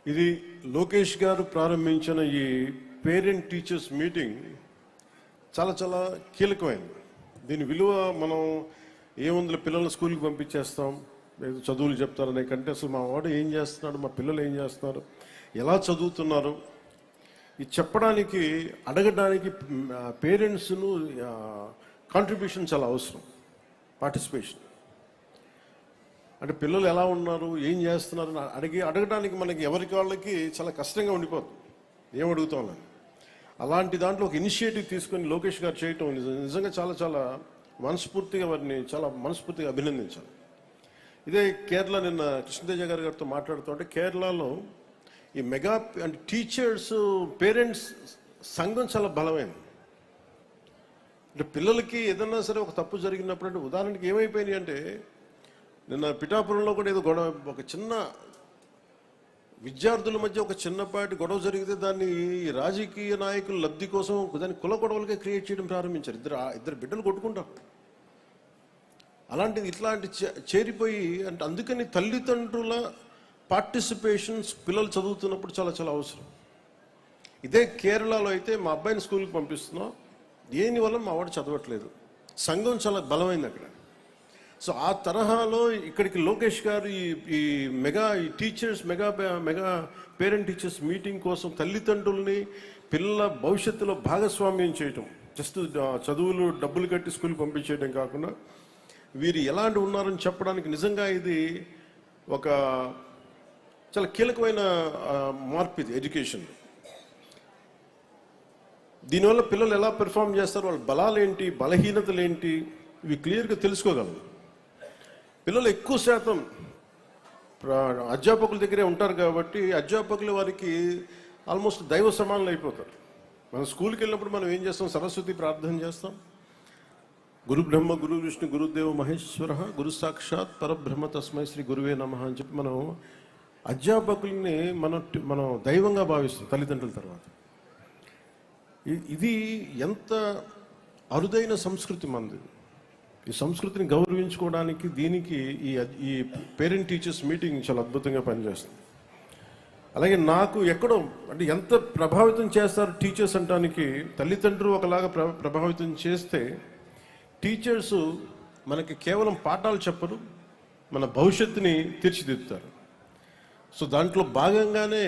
ఇది లోకేష్ గారు ప్రారంభించిన ఈ పేరెంట్ టీచర్స్ మీటింగ్ చాలా చాలా కీలకమైనది. దీని విలువ మనం ఏముంది, పిల్లల్ని స్కూల్కి పంపించేస్తాం, ఏదో చదువులు చెప్తారనే కంటే అసలు మా వాడు ఏం చేస్తున్నాడు, మా పిల్లలు ఏం చేస్తున్నారు, ఎలా చదువుతున్నారు, ఇది చెప్పడానికి అడగడానికి పేరెంట్స్ను కాంట్రిబ్యూషన్ చాలా అవసరం. పార్టిసిపేషన్ అంటే పిల్లలు ఎలా ఉన్నారు, ఏం చేస్తున్నారు అడగడానికి మనకి ఎవరికి వాళ్ళకి చాలా కష్టంగా ఉండిపోతుంది, ఏం అడుగుతామని. అలాంటి దాంట్లో ఒక ఇనిషియేటివ్ తీసుకొని లోకేష్ గారు చేయటం నిజంగా చాలా చాలా మనస్ఫూర్తిగా వారిని చాలా మనస్ఫూర్తిగా అభినందించాలి. ఇదే కేరళ, నిన్న కృష్ణతేజ గారితో మాట్లాడుతూ కేరళలో ఈ మెగా అంటే టీచర్స్ పేరెంట్స్ సంఘం చాలా బలమైనది. అంటే పిల్లలకి ఏదన్నా సరే ఒక తప్పు జరిగినప్పుడు, అంటే ఉదాహరణకి ఏమైపోయినాయి అంటే నిన్న పిఠాపురంలో కూడా ఏదో గొడవ, ఒక చిన్న విద్యార్థుల మధ్య ఒక చిన్నపాటి గొడవ జరిగితే దాన్ని రాజకీయ నాయకుల లబ్ధి కోసం దాన్ని కుల గొడవలుగా క్రియేట్ చేయడం ప్రారంభించారు. ఇద్దరు బిడ్డలు కొట్టుకుంటారు. అలాంటిది ఇట్లాంటి చేరిపోయి, అంటే అందుకని తల్లిదండ్రుల పార్టిసిపేషన్స్ పిల్లలు చదువుతున్నప్పుడు చాలా చాలా అవసరం. ఇదే కేరళలో అయితే మా అబ్బాయిని స్కూల్కి పంపిస్తున్నాం, దేనివల్ల మా వాడు చదవట్లేదు, సంఘం చాలా బలమైంది అక్కడ. సో ఆ తరహాలో ఇక్కడికి లోకేష్ గారు ఈ teachers mega parent teachers meeting కోసం తల్లిదండ్రుల్ని పిల్లల భవిష్యత్తులో భాగస్వామ్యం చేయటం, జస్ట్ చదువులు డబ్బులు కట్టి స్కూల్కి పంపించేయడం కాకుండా వీరు ఎలాంటి ఉన్నారని చెప్పడానికి నిజంగా ఇది ఒక చాలా కీలకమైన మార్పు. ఇది ఎడ్యుకేషన్. దీనివల్ల పిల్లలు ఎలా పెర్ఫామ్ చేస్తారు, వాళ్ళ బలాలు ఏంటి, బలహీనతలు ఏంటి, ఇవి క్లియర్గా తెలుసుకోగలరు. పిల్లలు ఎక్కువ శాతం అధ్యాపకుల దగ్గరే ఉంటారు కాబట్టి అధ్యాపకులు వారికి ఆల్మోస్ట్ దైవ సమానులు అయిపోతారు. మనం స్కూల్కి వెళ్ళినప్పుడు మనం ఏం చేస్తాం, సరస్వతి ప్రార్థన చేస్తాం, గురు బ్రహ్మ గురు విష్ణు గురుదేవ మహేశ్వర గురు సాక్షాత్ పరబ్రహ్మ తస్మై శ్రీ గురువే నమః అని చెప్పి మనం అధ్యాపకుల్ని మనం దైవంగా భావిస్తాం తల్లిదండ్రుల తర్వాత. ఇది ఎంత అరుదైన సంస్కృతి మనది. ఈ సంస్కృతిని గౌరవించుకోవడానికి దీనికి ఈ పేరెంట్ టీచర్స్ మీటింగ్ చాలా అద్భుతంగా పనిచేస్తుంది. అలాగే నాకు ఎక్కడో అంటే ఎంత ప్రభావితం చేస్తారు టీచర్స్ అంటానికి, తల్లిదండ్రులు ఒకలాగా ప్రభావితం చేస్తే టీచర్స్ మనకి కేవలం పాఠాలు చెప్పరు, మన భవిష్యత్తుని తీర్చిదిద్దుతారు. సో దాంట్లో భాగంగానే